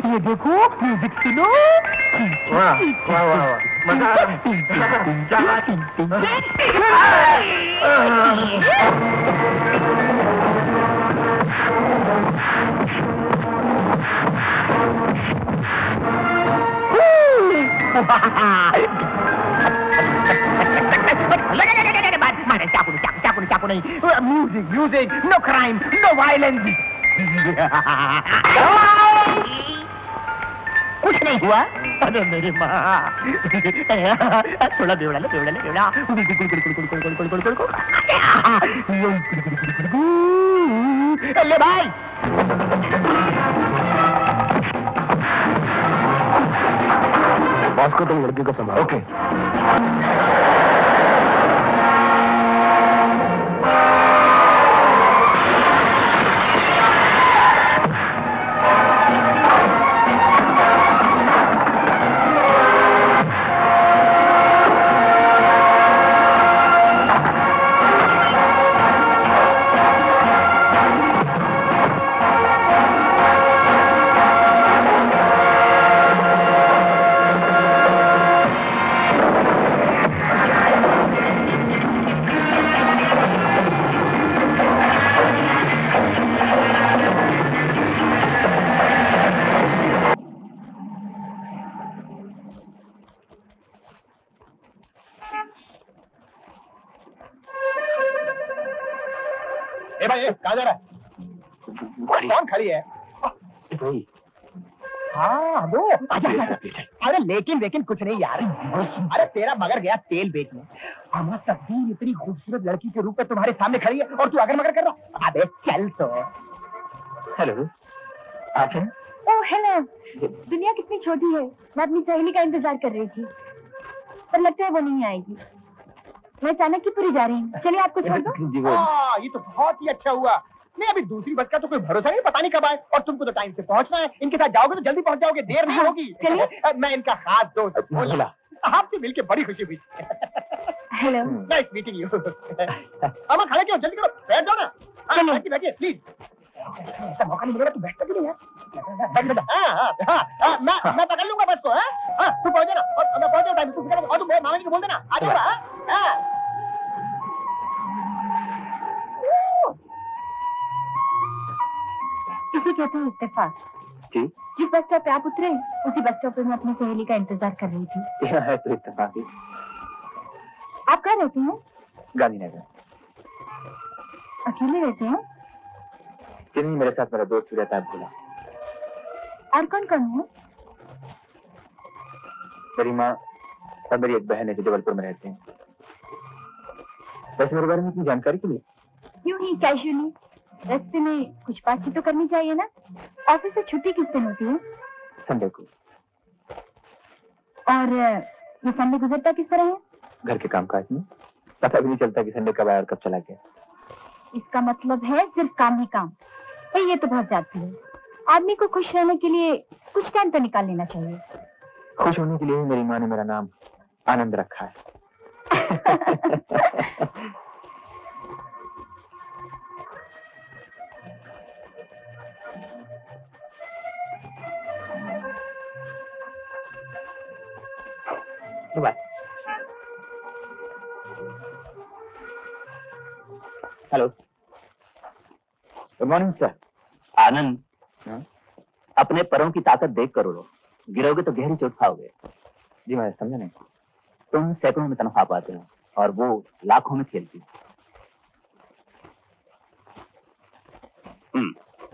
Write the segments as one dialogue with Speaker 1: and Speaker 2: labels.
Speaker 1: ये देखो, म्यूजिक सुनो।
Speaker 2: वाह वाह वाह, मजा
Speaker 1: चाकू नहीं, music music, no crime, no violence. कुछ नहीं हुआ। अरे मेरी माँ, थोड़ा बेवड़ा ले, बेवड़ा ले, बेवड़ा। ले भाई,
Speaker 2: बॉस को तुम लड़की को संभालो। ओके।
Speaker 1: कौन खड़ी है? हाँ वो। अरे लेकिन कुछ नहीं यार। अरे तेरा मगर गया तेल बेचने। अमा तकदीर इतनी खूबसूरत लड़की के रूप में तुम्हारे सामने खड़ी है और तू अगर मगर कर रहा। अबे चल तो।
Speaker 2: हेलो, आप हैं?
Speaker 3: Oh hello. दुनिया कितनी छोटी है। मैं अपनी सहेली का इंतजार कर रही थी, पर लगता है वो नहीं आएगी। मैं चाणक्यपुरी जा रही हूँ। चलिए आपको छोड़ दो।
Speaker 1: ये तो बहुत ही अच्छा हुआ। नहीं अभी दूसरी बस का तो कोई भरोसा नहीं, पता नहीं कब आए। और तुमको तो टाइम से पहुंचना है। इनके साथ जाओगे तो जल्दी पहुंच जाओगे, देर नहीं होगी।
Speaker 3: चलिए।
Speaker 1: मैं इनका खास दोस्त बोला। आपसे मिलके बड़ी खुशी हुई।
Speaker 3: Hello,
Speaker 1: nice meeting you. अमा खड़े क्यों, जल्दी करो, बैठ जाओ ना। बैठिए प्लीज। ऐसा मौका नहीं मिलेगा, तू बैठता क्यों नहीं है? मैं पकड़ लूंगा बस को। तू पहुंचे ना, और मैं पहुंच जाऊँ टाइम। और तू मामा जी को बोल देना आ जाऊंगा।
Speaker 3: इसे कहते हैं इत्तेफाक।
Speaker 2: जी?
Speaker 3: जिस बस स्टॉप पे आप उतरे, उसी बस स्टॉप पे मैं अपनी सहेली का इंतजार कर रही थी।
Speaker 2: यह है तो इत्तेफाक ही।
Speaker 3: आप कहाँ रहते हैं?
Speaker 2: गांधीनगर।
Speaker 3: अकेले रहते हैं?
Speaker 2: नहीं, मेरे साथ मेरा दोस्त भी रहता है, भोला।
Speaker 3: और कौन कौन है?
Speaker 2: मेरी माँ और मेरी एक बहन है जो जबलपुर में रहते हैं। वैसे मेरे बारे में इतनी जानकारी के लिए?
Speaker 3: यूं ही कैजुअली। रास्ते में कुछ बातचीत तो करनी चाहिए ना। ऑफिस से छुट्टी किस दिन होती है?
Speaker 2: संडे को।
Speaker 3: और ये संडे गुजरता किस तरह है?
Speaker 2: घर के कामकाज में। पता भी नहीं चलता कि संडे कब आया और कब चला गया।
Speaker 3: इसका मतलब है सिर्फ काम ही काम। ये तो बहुत ज्यादा है। आदमी को खुश रहने के लिए कुछ टाइम तो निकाल लेना चाहिए।
Speaker 2: खुश होने के लिए ही मेरी माँ ने मेरा नाम आनंद रखा है। Bye. Hello, good morning sir.
Speaker 4: Anand, अपने परों की ताकत देख कर उड़ो, गिरोगे तो गहरी चोट खाओगे।
Speaker 2: जी मैं समझा नहीं।
Speaker 4: तुम सैकड़ों में तनख्वाह पाते हो और वो लाखों में खेलती।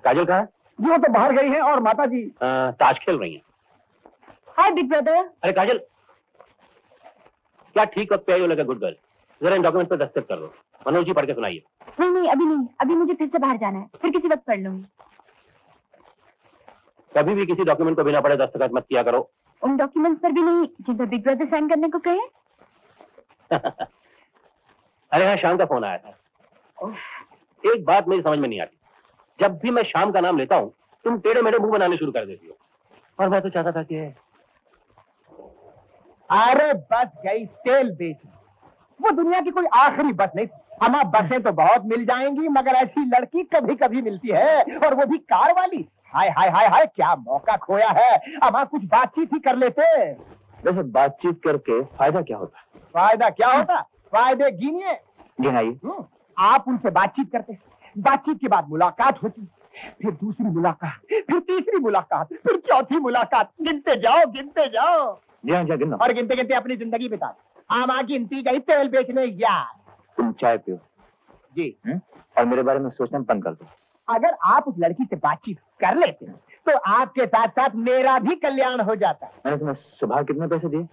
Speaker 4: काजल कहाँ?
Speaker 1: जी वो तो बाहर गई है और माता जी
Speaker 4: ताश खेल रही हैं।
Speaker 3: हाय बिग ब्रदर।
Speaker 4: अरे काजल, क्या ठीक वक्त पे आई हो लगा गुड गर्ल। जरा इन डॉक्यूमेंट पर दस्तखत कर दो। मनोज जी पढ़ के सुनाइए।
Speaker 3: नहीं, अभी नहीं। अभी मुझे फिर से बाहर जाना है, फिर किसी वक्त पढ़ लूंगी।
Speaker 4: कभी भी किसी डॉक्यूमेंट को बिना पढ़े दस्तखत मत किया करो।
Speaker 3: उन डॉक्यूमेंट्स पर भी नहीं जिन पर बिग ब्रदर साइन करने को कहे।
Speaker 4: अरे हाँ, शाम का फोन आया था। एक बात मेरी समझ में नहीं आती, जब भी मैं शाम का नाम लेता हूँ तुम टेढ़े मेढ़े मुंह बनाने शुरू कर देती हो। और मैं तो चाहता था कि
Speaker 1: अरे बस गई तेल बेचने। वो दुनिया की कोई आखिरी बस नहीं। अमा बसें तो बहुत मिल जाएंगी मगर ऐसी लड़की कभी कभी मिलती है, और वो भी कार वाली। हाय हाय हाय हाय, क्या मौका खोया है। अमा कुछ बातचीत ही कर लेते।
Speaker 2: वैसे बातचीत करके फायदा क्या होता?
Speaker 1: फायदा क्या होता? फायदे गिनिए।
Speaker 2: गिनाइए।
Speaker 1: आप उनसे बातचीत करते, बातचीत के बाद मुलाकात होती, फिर दूसरी मुलाकात, फिर तीसरी मुलाकात, फिर चौथी मुलाकात। गिनते जाओ गिनते जाओ।
Speaker 2: जी हाँ, गिनो।
Speaker 1: और गिनते गिनते अपनी जिंदगी बिता। आमा गिनती गई तेल बेचने यार।
Speaker 2: तुम चाय पियो
Speaker 1: जी।
Speaker 2: और मेरे बारे में सोचना बंद कर दो।
Speaker 1: अगर आप उस लड़की से बातचीत कर लेते तो आपके साथ साथ मेरा भी कल्याण हो जाता।
Speaker 2: मैंने तुम्हें सुबह कितने पैसे दिए?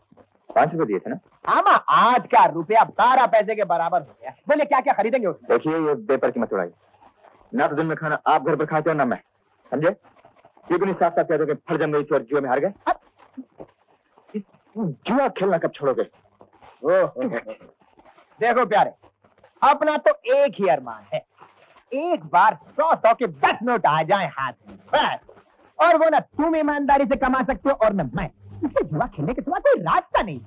Speaker 2: 5 रुपए दिए थे ना?
Speaker 1: आमा आज का रुपया 12 पैसे के बराबर हो गया। बोले क्या क्या खरीदेंगे उसमें?
Speaker 2: देखिए, ये बेपर की मत उड़ाइए। ना तो दिन में खाना आप घर पर खाते हो ना मैं, समझे? क्योंकि नहीं साफ साफ कहते हो कि फल जम गई थी और जुए में हार गए। जुआ खेलना कब छोड़ोगे?
Speaker 1: देखो प्यारे, अपना तो एक ही अरमान है, एक बार 100 के 10 नोट आ जाए हाथ में, बस। और वो ना तुम ईमानदारी से कमा सकते हो और न मैं। इससे जुआ खेलने के सिवा कोई रास्ता नहीं।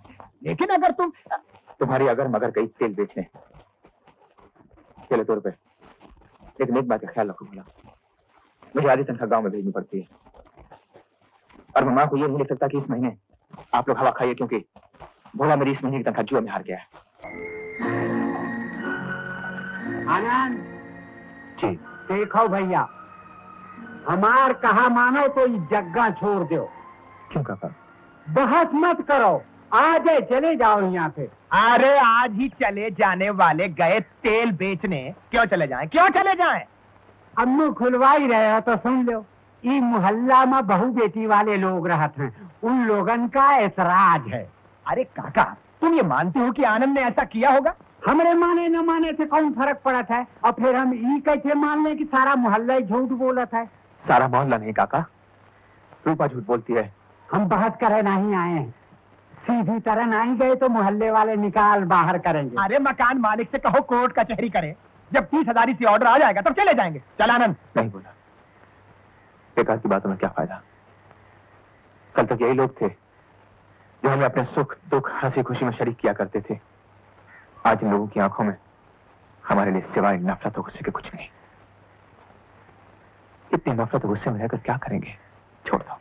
Speaker 1: लेकिन अगर
Speaker 2: तुम्हारी अगर मगर गई तेल बेचने, चलो 2 रुपए। लेकिन एक बात का ख्याल रखो भला, मुझे आधी तनख्वाह गांव में भेजनी पड़ती है और मैं मां को ये नहीं लिख सकता कि इस महीने आप लोग हवा खाइए, क्योंकि भोला मेरी इस महीने की तनख्वाह जुआ में हार गया है।
Speaker 5: आनंद
Speaker 2: जी।
Speaker 5: देखो भैया, हमार कहा मानो तो इस जगह छोड़ दो।
Speaker 2: क्यों काका?
Speaker 5: बहस मत करो, आज चले जाओ यहाँ से।
Speaker 1: अरे आज ही चले जाने वाले गए तेल बेचने, क्यों चले जाएं? क्यों चले जाएं?
Speaker 5: अम्मू खुलवाई रहे हो तो सुन लो। ये मोहल्ला में बहू बेटी वाले लोग रहते हैं, उन लोगन का ऐतराज है।
Speaker 1: अरे काका, तुम ये मानते हो कि आनंद ने ऐसा किया होगा?
Speaker 5: हमरे माने न माने से कौन फर्क पड़त है? और फिर हम ये कैसे मान लें कि सारा मोहल्ला ही झूठ बोलत है?
Speaker 2: सारा मोहल्ला नहीं काका, रूपा झूठ बोलती है।
Speaker 5: हम बहस करे नहीं आए हैं, सीधी तरह नहीं गए तो मोहल्ले वाले निकाल बाहर करेंगे।
Speaker 1: अरे मकान मालिक से कहो कोर्ट कचहरी करे, जब 30,000 से ऑर्डर आ जाएगा तब चले जाएंगे। चल आनंद।
Speaker 2: नहीं बोला, बेकार की बातों में क्या फायदा। कल तक यही लोग थे जो हमें अपने सुख दुख हंसी खुशी में शरीक किया करते थे। आज इन लोगों की आंखों में हमारे लिए सिवाय नफरत और गुस्से के कुछ नहीं। इतनी नफरत और गुस्से में रहकर क्या करेंगे? छोड़ दो।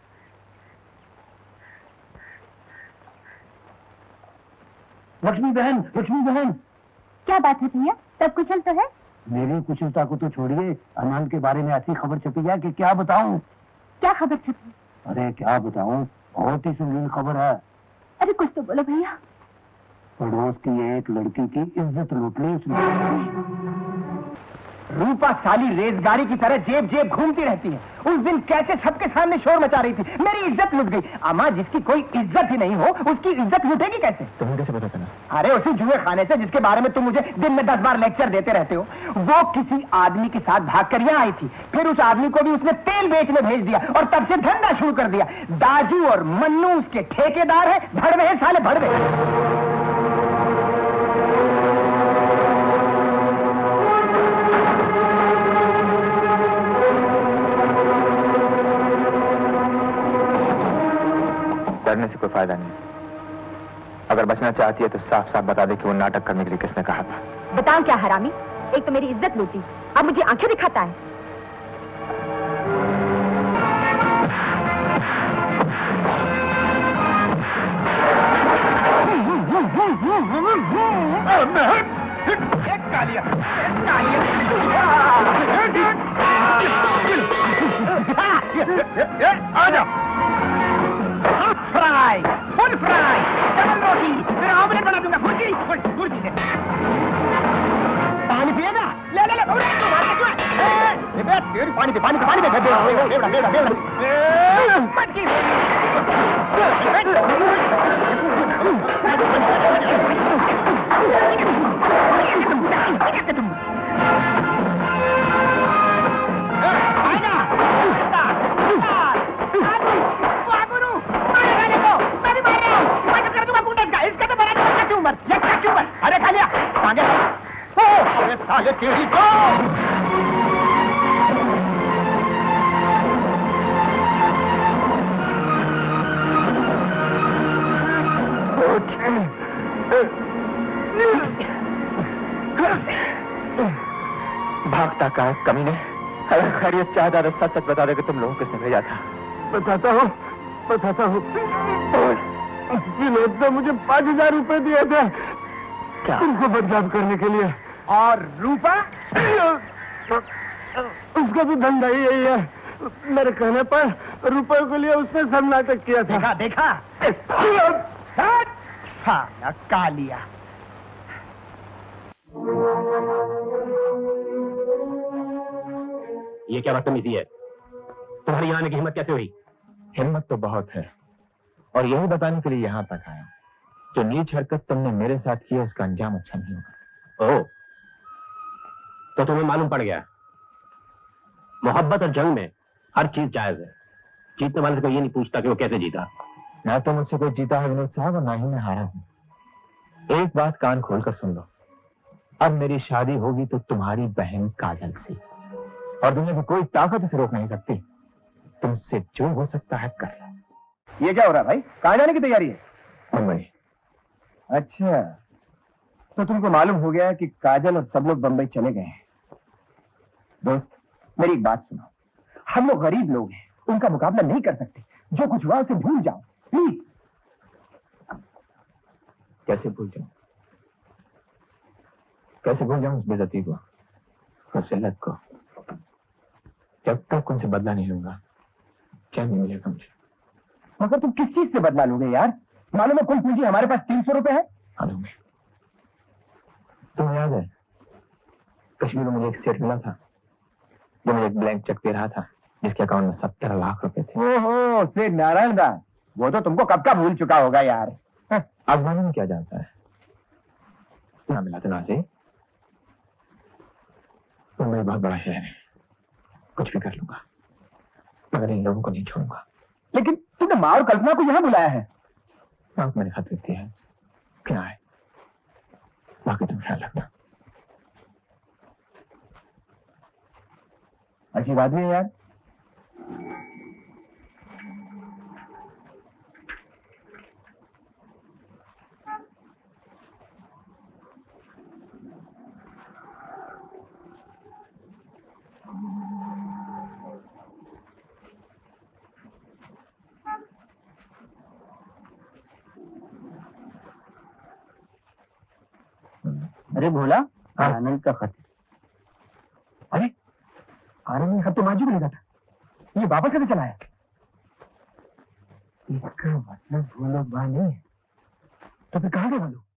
Speaker 5: लक्ष्मी बहन, लक्ष्मी बहन,
Speaker 3: क्या बात है भैया? सब कुशल तो है?
Speaker 5: मेरी कुशलता को तो छोड़िए, अनंत के बारे में ऐसी खबर छपी है कि क्या बताऊं।
Speaker 3: क्या खबर छपी?
Speaker 5: अरे क्या बताऊं, बहुत ही संगीन खबर है।
Speaker 3: अरे कुछ तो बोलो भैया।
Speaker 5: पड़ोस की एक लड़की की इज्जत लूट ली उसने।
Speaker 1: रूपा साली रेजगाड़ी की तरह जेब जेब घूमती रहती है। उस दिन कैसे सबके सामने शोर मचा रही थी, मेरी इज्जत लूट गई। अम्मा, जिसकी कोई इज्जत ही नहीं हो उसकी इज्जत लूटेगी कैसे?
Speaker 2: तुम्हें कैसे पता चला?
Speaker 1: अरे उसी जुए खाने से जिसके बारे में तुम मुझे दिन में 10 बार लेक्चर देते रहते हो। वो किसी आदमी के साथ भागकर यहाँ आई थी, फिर उस आदमी को भी उसने तेल बेचने भेज दिया और तब से धंधा शुरू कर दिया। दाजू और मन्नू उसके ठेकेदार है, भड़वे है साले भड़वे।
Speaker 2: डरने से कोई फायदा नहीं। अगर बचना चाहती है तो साफ साफ बता दे कि वो नाटक करने के लिए किसने कहा था।
Speaker 3: बताऊं क्या हरामी, एक तो मेरी इज्जत लूटी, अब मुझे आंखें दिखाता है।
Speaker 1: आजा। फ्राई, फुल फ्राई, डबल रोटी, फिर ऑमलेट बना दूंगा। भुर्जी से। पानी पिएगा? ले ले ले, पानी दे, पानी दे। मटकी। अरे खा लिया आगे। अरे साले तेरी को।
Speaker 2: भागता का है कमीने, अगर खैरियत चाहता तो सच सच बता दे कि तुम लोगों किसने भेजा था।
Speaker 5: बताता हूँ। विनोद ने मुझे 5,000 रुपए दिए थे
Speaker 2: क्या?
Speaker 5: तुमको बदनाम करने के लिए।
Speaker 1: और रूपा?
Speaker 5: उसका तो धंधा ही यही है। मेरे कहने पर रुपए के लिए उसने सब नाटक किया था।
Speaker 1: देखा साला कालिया।
Speaker 4: ये क्या बदतमीजी है? तुम्हारी यहाँ आने की हिम्मत कैसे हुई?
Speaker 2: हिम्मत तो बहुत है और यही बताने के लिए यहाँ तक आया जो नीच हरकत तुमने मेरे साथ की है उसका अंजाम अच्छा नहीं होगा।
Speaker 4: ओह, तो तुम्हें मालूम पड़ गया। मोहब्बत और जंग में हर चीज जायज है। जीतने वाले से कोई ये नहीं पूछता कि वो कैसे जीता।
Speaker 2: ना तो मुझसे कोई जीता है विनोद साहब और ना ही मैं हारा हूं। एक बात कान खोलकर सुन लो, अब मेरी शादी होगी तो तुम्हारी बहन काजल से, और दुनिया की कोई ताकत इसे रोक नहीं सकती। तुमसे जो हो सकता है कर लो।
Speaker 1: ये क्या हो रहा है भाई? कहाँ जाने की तैयारी है?
Speaker 2: मुंबई।
Speaker 1: अच्छा, तो तुमको मालूम हो गया कि काजल और सब लोग बंबई चले गए हैं। दोस्त, मेरी एक बात सुनो, हम लोग गरीब लोग हैं, उनका मुकाबला नहीं कर सकते। जो कुछ हुआ उसे भूल जाओ प्लीज।
Speaker 2: कैसे भूल जाऊं? कैसे भूल जाऊं उस बेइज्जती को, उस जिल्लत को? जब तक उनसे बदला नहीं लूंगा चैन नहीं मिलेगा मुझे।
Speaker 1: मगर तुम किस चीज से बदला लोगे यार? मालूम है कुल पूंजी हमारे पास 300 रुपए है।
Speaker 2: मालूम है। तुम्हें याद है कश्मीर में मुझे एक सेठ मिला था जो मुझे एक ब्लैंक चेक दे रहा था जिसके अकाउंट में 70 लाख रुपए थे।
Speaker 1: ओहो, सेठ नारायण दास, वो तो तुमको कब का भूल चुका होगा यार।
Speaker 2: आजमाने में क्या जानता है? ना मिला तो ना से। मुंबई बहुत बड़ा शहर है, कुछ भी कर लूंगा मगर इन लोगों को नहीं छोड़ूंगा।
Speaker 1: लेकिन तुमने माँ और कल्पना को यहाँ बुलाया है।
Speaker 2: माँ मैंने खत लिख दिया है, क्या है? बाकी तुम ख्याल रखना।
Speaker 1: अच्छी बात भी है यार। अरे भोला, आनंद का खत। अरे आनंद ने खत तो माजू को लिखा था, ये वापस कैसे चला है? इसका मतलब वो लोग वहां नहीं है, तो फिर कहाँ गए वो लोग?